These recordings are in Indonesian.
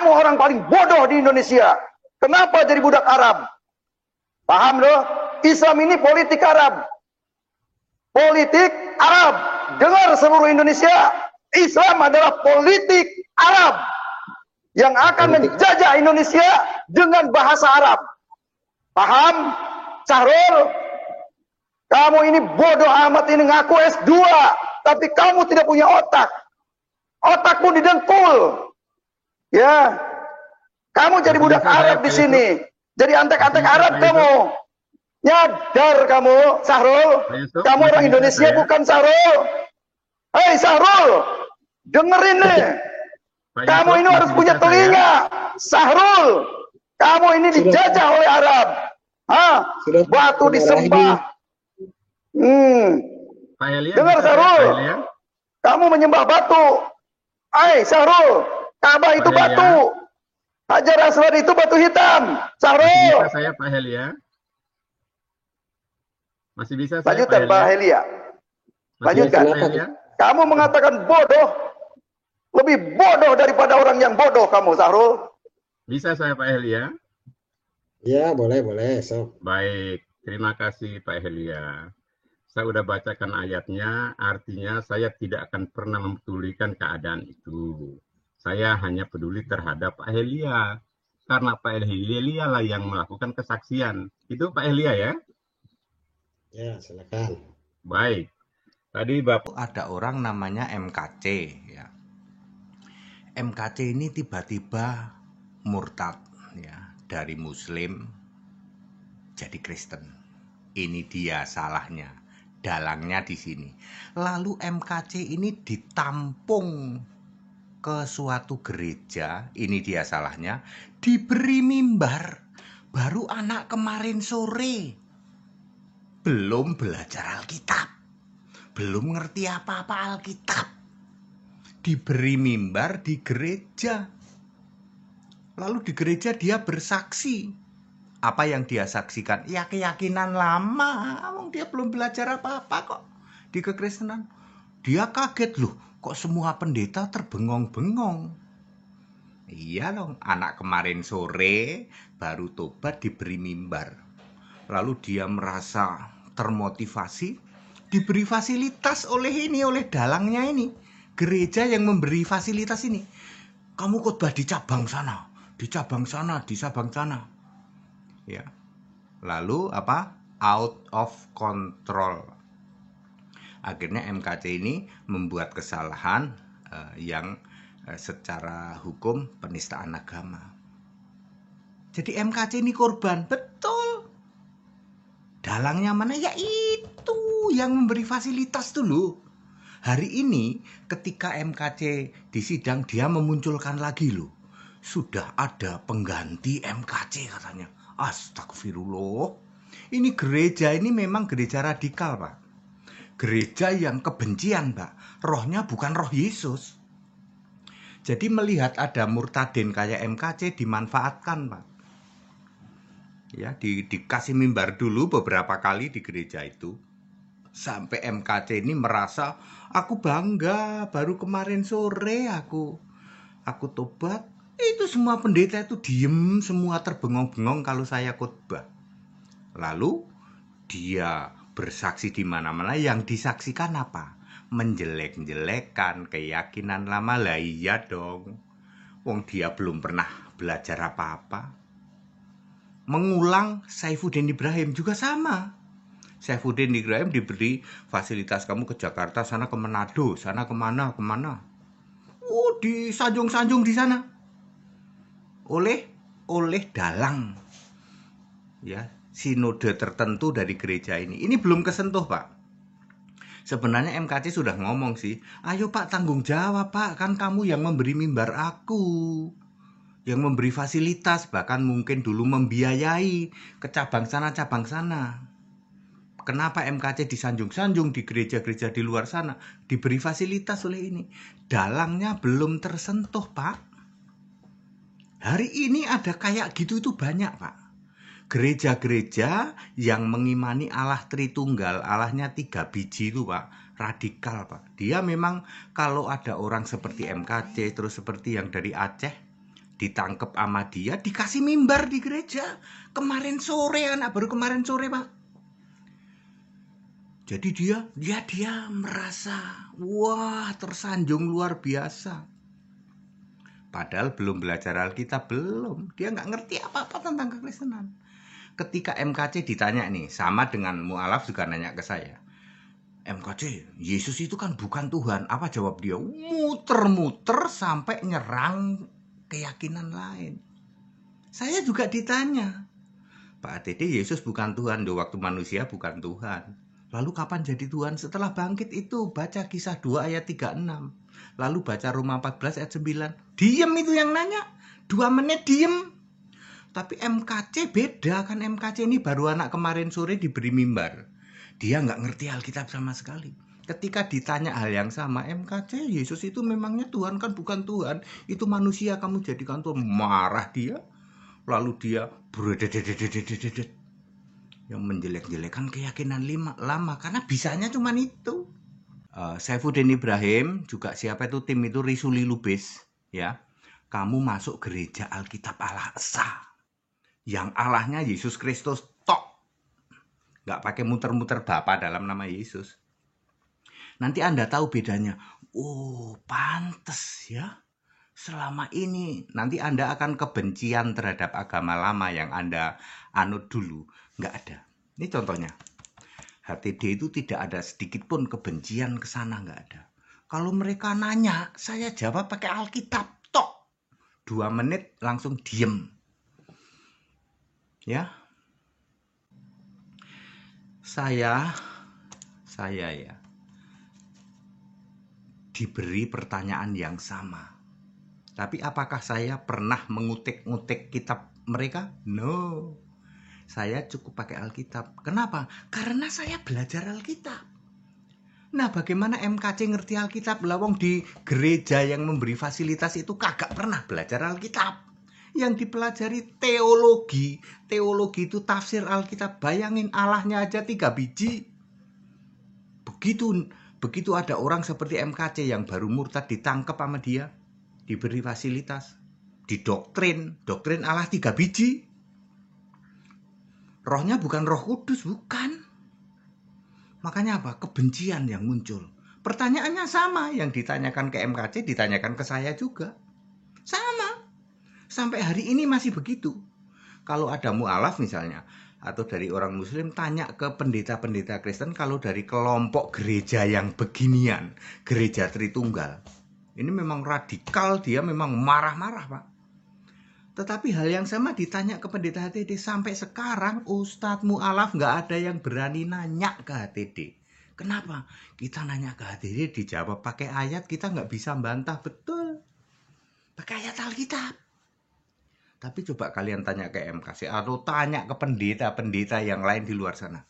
Kamu orang paling bodoh di Indonesia. Kenapa jadi budak Arab? Paham loh? Islam ini politik Arab. Politik Arab. Dengar seluruh Indonesia. Islam adalah politik Arab yang akan menjajah Indonesia dengan bahasa Arab. Paham? Syahrul, kamu ini bodoh amat, ini ngaku S2, tapi kamu tidak punya otak. Otakmu didengkul. Ya. Kamu jadi budak Arab di sini. Jadi antek-antek Arab kamu. Nyadar kamu, Syahrul. Kamu orang Indonesia bukan Syahrul. Hei Syahrul, dengerin nih. Kamu ini harus punya telinga. Syahrul, kamu ini dijajah oleh Arab. Batu disembah. Dengar Syahrul, kamu menyembah batu. Hei Syahrul, Ka'bah itu batu. Hajar Aswad itu batu hitam. Syahrul. Masih bisa saya Pak Helia? Masih bisa saya lanjutkan Pak Helia. Lanjutkan. Kamu mengatakan bodoh. Lebih bodoh daripada orang yang bodoh kamu, Syahrul. Bisa saya Pak Helia? Ya, boleh. So. Baik, terima kasih Pak Helia. Saya sudah bacakan ayatnya, artinya saya tidak akan pernah mempedulikan keadaan itu. Saya hanya peduli terhadap Pak Helia. Karena Pak Helia lah yang melakukan kesaksian. Itu Pak Helia ya? Ya, silakan. Baik. Tadi Bapak ada orang namanya MKC ya. MKC ini tiba-tiba murtad ya, dari Muslim jadi Kristen. Ini dia salahnya. Dalangnya di sini. Lalu MKC ini ditampung ke suatu gereja, ini dia salahnya, diberi mimbar. Baru anak kemarin sore belum belajar Alkitab, belum ngerti apa-apa Alkitab, diberi mimbar di gereja. Lalu di gereja dia bersaksi. Apa yang dia saksikan? Ya keyakinan lama. Dia belum belajar apa-apa kok di kekristenan. Dia kaget loh, kok semua pendeta terbengong-bengong. Iya dong, anak kemarin sore baru tobat diberi mimbar. Lalu dia merasa termotivasi, diberi fasilitas oleh dalangnya ini. Gereja yang memberi fasilitas ini. Kamu khotbah di cabang sana, di cabang sana, di cabang sana. Ya. Lalu apa? Out of control. Akhirnya MKC ini membuat kesalahan yang secara hukum penistaan agama. Jadi MKC ini korban, betul. Dalangnya mana? Ya itu yang memberi fasilitas dulu. Hari ini ketika MKC di sidang dia memunculkan lagi loh. Sudah ada pengganti MKC katanya. Astagfirullah. Ini gereja ini memang gereja radikal, Pak. Gereja yang kebencian, Pak. Rohnya bukan roh Yesus. Jadi melihat ada murtadin kayak MKC dimanfaatkan, Pak. Ya, dikasih mimbar dulu beberapa kali di gereja itu. Sampai MKC ini merasa, aku bangga, baru kemarin sore aku tobat. Itu semua pendeta itu diem, semua terbengong-bengong kalau saya khotbah. Lalu dia bersaksi di mana-mana, yang disaksikan apa? Menjelek-jelekan keyakinan lama. Lah iya dong. Wong dia belum pernah belajar apa-apa. Mengulang Saifuddin Ibrahim juga sama. Saifuddin Ibrahim diberi fasilitas, kamu ke Jakarta, sana ke Manado, sana kemana. Oh, disanjung-sanjung di sana. Oleh dalang. Ya, sinode tertentu dari gereja ini. Ini belum kesentuh, Pak. Sebenarnya MKC sudah ngomong sih, ayo Pak tanggung jawab Pak, kan kamu yang memberi mimbar aku, yang memberi fasilitas, bahkan mungkin dulu membiayai ke cabang sana. Kenapa MKC disanjung-sanjung di gereja-gereja di luar sana, diberi fasilitas oleh ini? Dalangnya belum tersentuh, Pak. Hari ini ada kayak gitu itu banyak, Pak. Gereja-gereja yang mengimani Allah Tritunggal, Allahnya 3 biji itu, Pak, radikal, Pak. Dia memang kalau ada orang seperti MKC, terus seperti yang dari Aceh, ditangkep sama dia, dikasih mimbar di gereja. Kemarin sore, baru kemarin sore, Pak. Jadi dia merasa, wah, tersanjung luar biasa. Padahal belum belajar Alkitab, belum. Dia nggak ngerti apa-apa tentang kekristenan. Ketika MKC ditanya nih, sama dengan mualaf juga nanya ke saya. MKC, Yesus itu kan bukan Tuhan. Apa jawab dia? Muter-muter sampai nyerang keyakinan lain. Saya juga ditanya, Pak ATD, Yesus bukan Tuhan. Waktu manusia bukan Tuhan. Lalu kapan jadi Tuhan? Setelah bangkit itu. Baca Kisah 2 ayat 36. Lalu baca Roma 14 ayat 9. Diem itu yang nanya. 2 menit diem. Tapi MKC beda kan. MKC ini baru anak kemarin sore diberi mimbar. Dia nggak ngerti Alkitab sama sekali. Ketika ditanya hal yang sama, MKC, Yesus itu memangnya Tuhan kan bukan Tuhan. Itu manusia kamu jadikan Tuhan. Marah dia. Lalu dia berdedet yang menjelek-jelekan keyakinan lama karena bisanya cuma itu. Saifuddin Ibrahim juga siapa itu tim itu Risuli Lubis ya. Kamu masuk gereja Alkitab Allah Esa yang Allahnya Yesus Kristus tok, nggak pakai muter-muter Bapa dalam nama Yesus. Nanti Anda tahu bedanya. Oh, pantes ya. Selama ini nanti Anda akan kebencian terhadap agama lama yang Anda anut dulu. Nggak ada. Ini contohnya. HTD itu tidak ada sedikit pun kebencian ke sana, nggak ada. Kalau mereka nanya, saya jawab pakai Alkitab. Tok. 2 menit langsung diem. Ya. Saya ya diberi pertanyaan yang sama. Tapi apakah saya pernah mengutik-ngutik kitab mereka? No. Saya cukup pakai Alkitab. Kenapa? Karena saya belajar Alkitab. Nah, bagaimana MKC ngerti Alkitab? Lawang di gereja yang memberi fasilitas itu kagak pernah belajar Alkitab. Yang dipelajari teologi. Teologi itu tafsir Alkitab. Bayangin Allahnya aja 3 biji. Begitu ada orang seperti MKC yang baru murtad ditangkap sama dia. Diberi fasilitas, didoktrin Allah 3 biji. Rohnya bukan Roh Kudus, bukan. Makanya apa? Kebencian yang muncul. Pertanyaannya sama, yang ditanyakan ke MKC ditanyakan ke saya juga. Sama. Sampai hari ini masih begitu. Kalau ada mualaf misalnya, atau dari orang Muslim tanya ke pendeta-pendeta Kristen, kalau dari kelompok gereja yang beginian, gereja Tritunggal, ini memang radikal, dia memang marah-marah, Pak. Tetapi hal yang sama ditanya ke pendeta HTD. Sampai sekarang Ustadz mualaf nggak ada yang berani nanya ke HTD. Kenapa? Kita nanya ke HTD dijawab pakai ayat, kita nggak bisa bantah. Betul. Pakai ayat Alkitab. Tapi coba kalian tanya ke MKC atau tanya ke pendeta-pendeta yang lain di luar sana.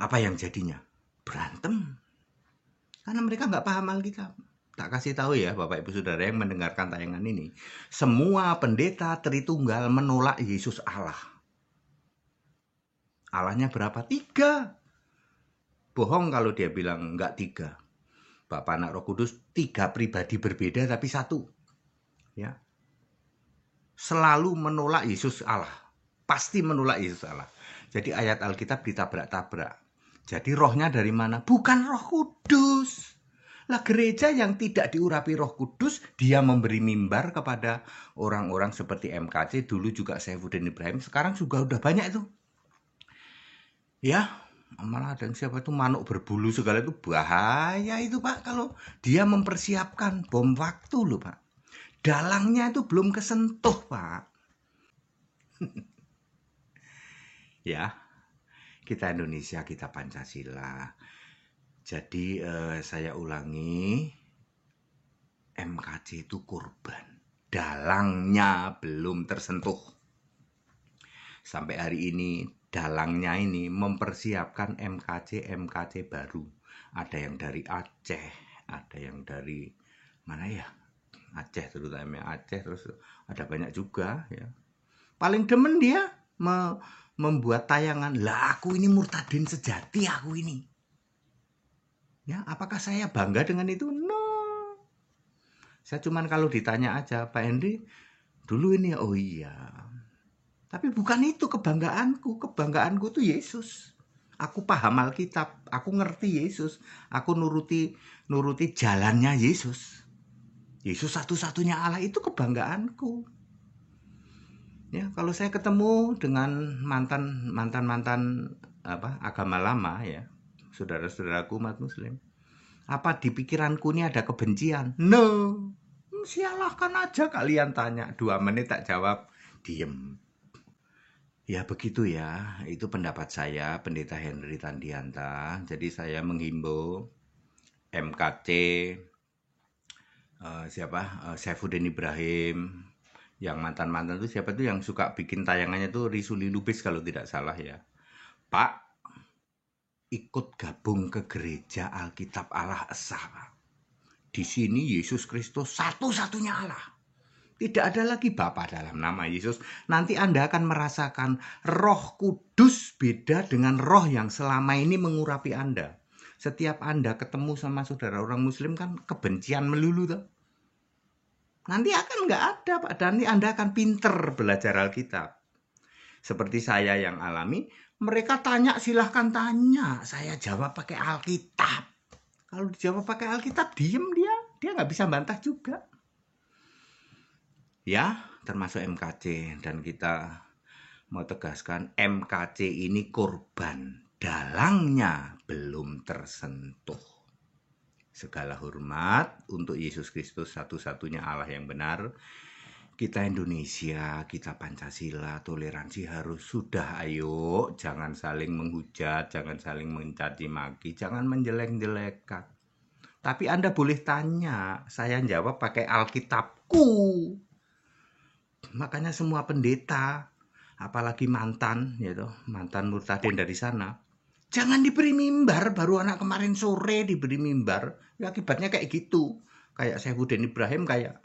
Apa yang jadinya? Berantem. Karena mereka nggak paham Alkitab. Tak kasih tahu ya Bapak Ibu Saudara yang mendengarkan tayangan ini. Semua pendeta Tritunggal menolak Yesus Allah. Allahnya berapa? 3. Bohong kalau dia bilang enggak 3. Bapa, Anak, Roh Kudus 3 pribadi berbeda tapi 1. Ya. Selalu menolak Yesus Allah. Pasti menolak Yesus Allah. Jadi ayat Alkitab ditabrak-tabrak. Jadi rohnya dari mana? Bukan Roh Kudus. Lah gereja yang tidak diurapi Roh Kudus, dia memberi mimbar kepada orang-orang seperti MKC, dulu juga Saifuddin Ibrahim, sekarang juga udah banyak itu. Ya, malah ada yang siapa itu manuk berbulu segala itu bahaya itu Pak, kalau dia mempersiapkan bom waktu loh Pak. Dalangnya itu belum kesentuh Pak. Ya, kita Indonesia, kita Pancasila. Jadi saya ulangi, MKC itu korban. Dalangnya belum tersentuh. Sampai hari ini dalangnya ini mempersiapkan MKC baru. Ada yang dari Aceh, ada yang dari mana ya? Aceh terutama Aceh, terus ada banyak juga ya. Paling demen dia membuat tayangan. Lah aku ini murtadin sejati aku ini. Ya, apakah saya bangga dengan itu? No. Saya cuman kalau ditanya aja, Pak Henry, Dulu ini oh iya. Tapi bukan itu kebanggaanku. Kebanggaanku tuh Yesus. Aku paham Alkitab, aku ngerti Yesus, aku nuruti jalannya Yesus. Yesus satu-satunya Allah, itu kebanggaanku. Ya, kalau saya ketemu dengan mantan agama lama ya, saudara-saudaraku umat Muslim, apa di pikiranku ini ada kebencian? No. Sialahkan aja kalian tanya, 2 menit tak jawab, diem. Ya begitu ya, itu pendapat saya, Pendeta Henry Tandianta. Jadi saya menghimbau MKC, Saifuddin Ibrahim, yang mantan-mantan itu siapa tuh yang suka bikin tayangannya tuh Risuli Lubis kalau tidak salah ya. Pak, ikut gabung ke gereja Alkitab Allah Esa. Di sini Yesus Kristus satu-satunya Allah. Tidak ada lagi Bapa dalam nama Yesus. Nanti Anda akan merasakan Roh Kudus beda dengan roh yang selama ini mengurapi Anda. Setiap Anda ketemu sama saudara orang Muslim kan kebencian melulu tuh. Nanti akan nggak ada Pak. Dan nanti Anda akan pinter belajar Alkitab. Seperti saya yang alami, mereka tanya silahkan tanya. Saya jawab pakai Alkitab. Kalau dijawab pakai Alkitab, diem dia. Dia nggak bisa bantah juga. Ya, termasuk MKC. Dan kita mau tegaskan, MKC ini korban. Dalangnya belum tersentuh. Segala hormat untuk Yesus Kristus satu-satunya Allah yang benar. Kita Indonesia, kita Pancasila, toleransi harus sudah, ayo. Jangan saling menghujat, jangan saling mencaci maki, jangan menjelek-jelekan. Tapi Anda boleh tanya, saya jawab pakai Alkitabku. Makanya semua pendeta, apalagi mantan murtadin dari sana, jangan diberi mimbar. Baru anak kemarin sore diberi mimbar, ya akibatnya kayak gitu. Kayak Saifuddin Ibrahim, kayak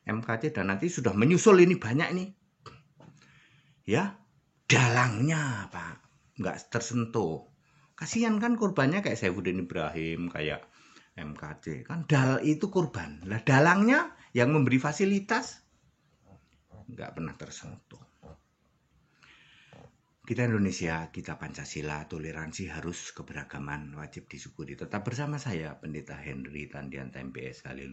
MKC, dan nanti sudah menyusul ini banyak nih. Ya, dalangnya Pak, nggak tersentuh. Kasihan kan korbannya kayak Saifuddin Ibrahim, kayak MKC. Kan dal itu korban. Lah dalangnya yang memberi fasilitas nggak pernah tersentuh. Kita Indonesia, kita Pancasila, toleransi harus, keberagaman wajib disyukuri. Tetap bersama saya, Pendeta Henry Tandianta MPS. Haleluya.